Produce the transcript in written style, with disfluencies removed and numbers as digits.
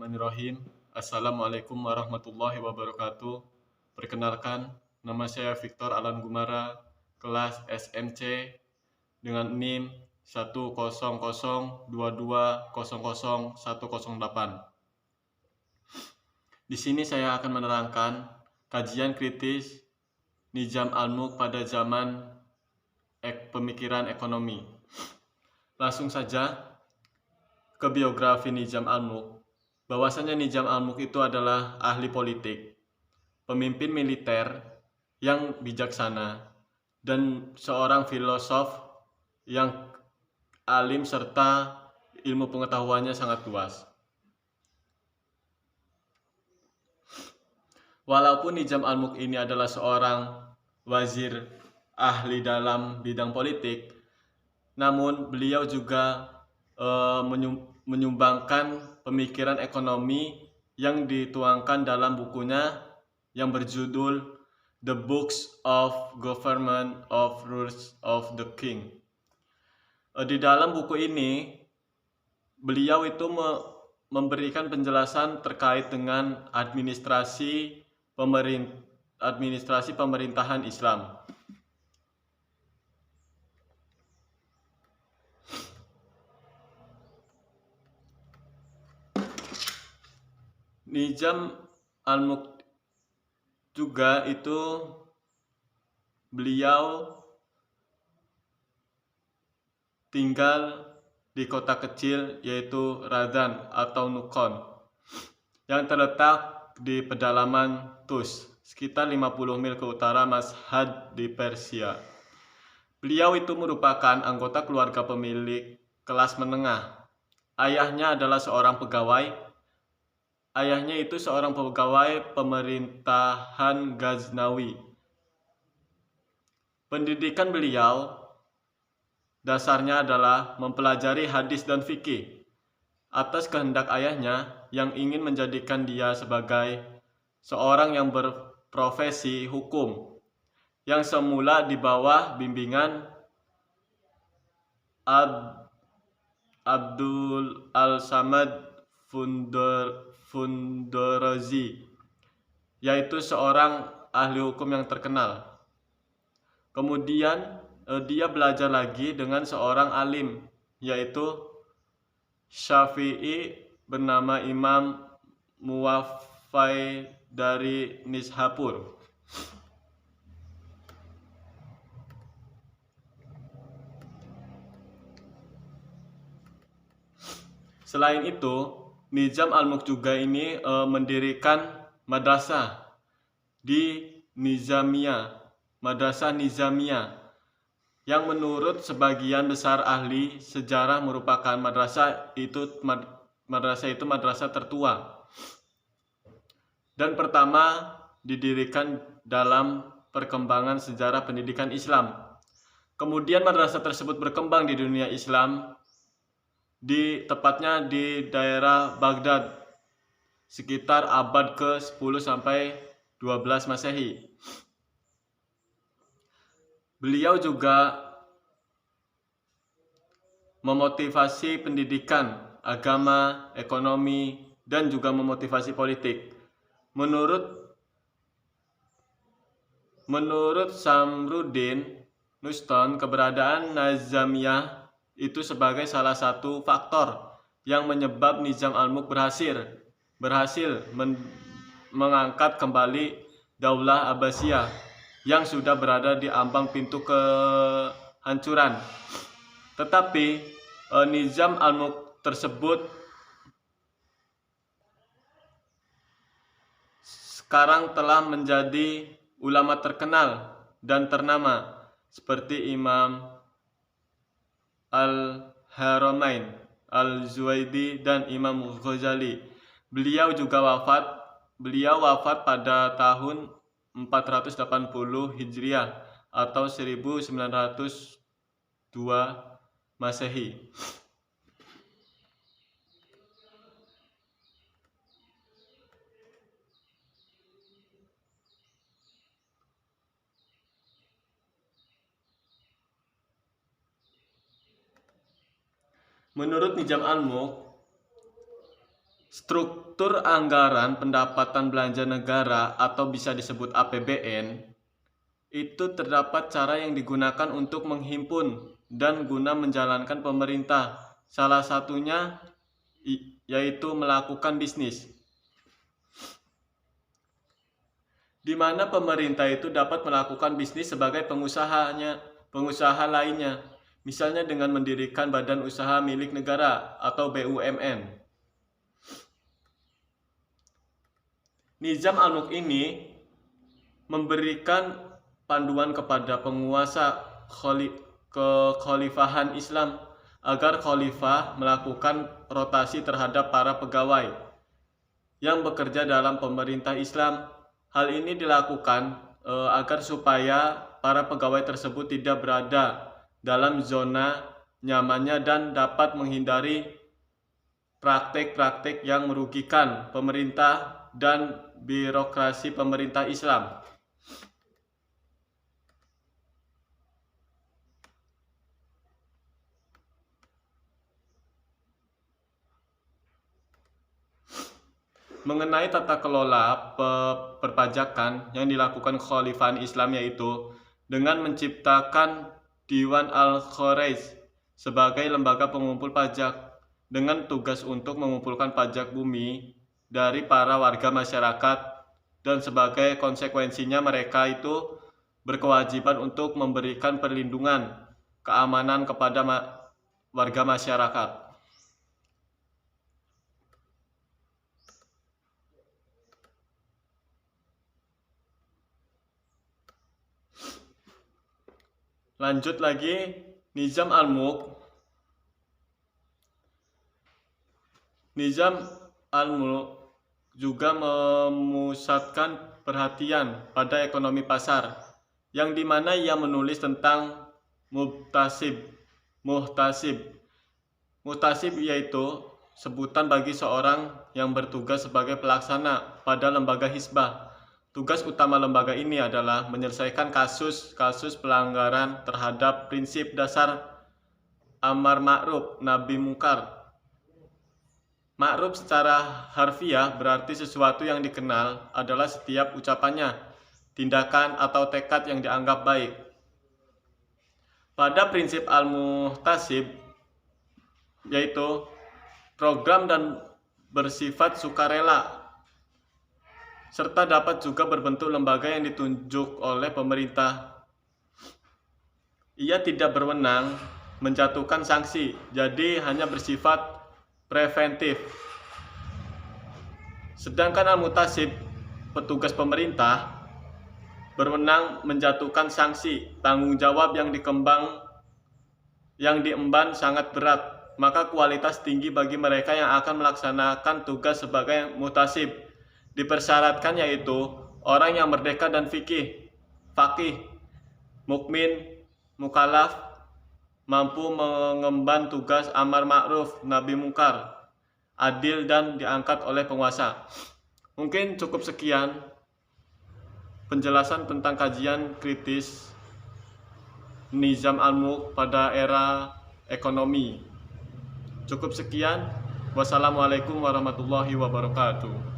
Bismillahirrahmanirrahim. Assalamualaikum warahmatullahi wabarakatuh. Perkenalkan, nama saya Victor Alan Gumara, kelas SMC dengan NIM 10022000108. Di sini saya akan menerangkan kajian kritis Nizam al-Mulk pada zaman pemikiran ekonomi. Langsung saja ke biografi Nizam al-Mulk. Bahwasanya Nizam al-Mulk itu adalah ahli politik, pemimpin militer yang bijaksana, dan seorang filosof yang alim serta ilmu pengetahuannya sangat luas. Walaupun Nizam al-Mulk ini adalah seorang wazir ahli dalam bidang politik, namun beliau juga menyumbangkan pemikiran ekonomi yang dituangkan dalam bukunya yang berjudul The Books of Government of Rules of the King. Di dalam buku ini, beliau itu memberikan penjelasan terkait dengan administrasi pemerintahan Islam. Nizam al-Mulk juga itu beliau tinggal di kota kecil yaitu Radan atau Nukon yang terletak di pedalaman Tus, sekitar 50 mil ke utara Mashhad di Persia. Beliau itu merupakan anggota keluarga pemilik kelas menengah. Ayahnya itu seorang pegawai pemerintahan Ghaznawi. Pendidikan beliau dasarnya adalah mempelajari hadis dan fikih atas kehendak ayahnya yang ingin menjadikan dia sebagai seorang yang berprofesi hukum, yang semula di bawah bimbingan Abdul Al-Samad Fundurozi, yaitu seorang ahli hukum yang terkenal. Kemudian dia belajar lagi dengan seorang alim, yaitu Syafi'i bernama Imam Muwaffai dari Nishapur. Selain itu, Nizam al-Mulk juga ini mendirikan madrasah di Madrasah Nizamiyah, yang menurut sebagian besar ahli sejarah merupakan madrasah itu madrasah tertua dan pertama didirikan dalam perkembangan sejarah pendidikan Islam. Kemudian madrasah tersebut berkembang di dunia Islam, tepatnya di daerah Baghdad sekitar abad ke-10 sampai 12 Masehi. Beliau juga memotivasi pendidikan, agama, ekonomi, dan juga memotivasi politik. Menurut Samruddin Nuston, keberadaan Nizamiyah itu sebagai salah satu faktor yang menyebab Nizam al-Mulk berhasil mengangkat kembali Daulah Abbasiyah yang sudah berada di ambang pintu kehancuran. Tetapi Nizam al-Mulk tersebut sekarang telah menjadi ulama terkenal dan ternama seperti Imam Al-Haramain Al-Zuwaidi dan Imam Ghazali. Beliau wafat pada tahun 480 Hijriah atau 1902 Masehi. Menurut Nizam al-Mulk, Struktur anggaran pendapatan belanja negara atau bisa disebut APBN itu terdapat cara yang digunakan untuk menghimpun dan guna menjalankan pemerintah. Salah satunya yaitu melakukan bisnis, di mana pemerintah itu dapat melakukan bisnis sebagai pengusaha lainnya, misalnya dengan mendirikan badan usaha milik negara atau BUMN. Nizam al-Mulk ini memberikan panduan kepada penguasa kekhalifahan Islam agar khalifah melakukan rotasi terhadap para pegawai yang bekerja dalam pemerintah Islam. Hal ini dilakukan agar supaya para pegawai tersebut tidak berada dalam zona nyamannya dan dapat menghindari praktek-praktek yang merugikan pemerintah dan birokrasi pemerintah Islam. Mengenai tata kelola perpajakan yang dilakukan kekhalifahan Islam, yaitu dengan menciptakan Diwan Al-Kharaj sebagai lembaga pengumpul pajak dengan tugas untuk mengumpulkan pajak bumi dari para warga masyarakat, dan sebagai konsekuensinya mereka itu berkewajiban untuk memberikan perlindungan keamanan kepada warga masyarakat. Lanjut lagi, Nizam al-Mulk. Nizam al-Mulk juga memusatkan perhatian pada ekonomi pasar, yang dimana ia menulis tentang muhtasib. Muhtasib yaitu sebutan bagi seorang yang bertugas sebagai pelaksana pada lembaga hisbah. Tugas utama lembaga ini adalah menyelesaikan kasus-kasus pelanggaran terhadap prinsip dasar amar ma'ruf nahi mungkar. Ma'ruf secara harfiah berarti sesuatu yang dikenal adalah setiap ucapannya, tindakan atau tekad yang dianggap baik. Pada prinsip al-muhtasib, yaitu program dan bersifat sukarela, serta dapat juga berbentuk lembaga yang ditunjuk oleh pemerintah. Ia tidak berwenang menjatuhkan sanksi, jadi hanya bersifat preventif. Sedangkan al-muhtasib, petugas pemerintah, berwenang menjatuhkan sanksi. Tanggung jawab yang diemban sangat berat, maka kualitas tinggi bagi mereka yang akan melaksanakan tugas sebagai muhtasib. Dipersyaratkan yaitu orang yang merdeka dan faqih, mukmin, mukallaf, mampu mengemban tugas amar ma'ruf nahi mungkar, adil dan diangkat oleh penguasa. Mungkin cukup sekian penjelasan tentang kajian kritis Nizam al-Mulk pada era ekonomi. Cukup sekian. Wassalamualaikum warahmatullahi wabarakatuh.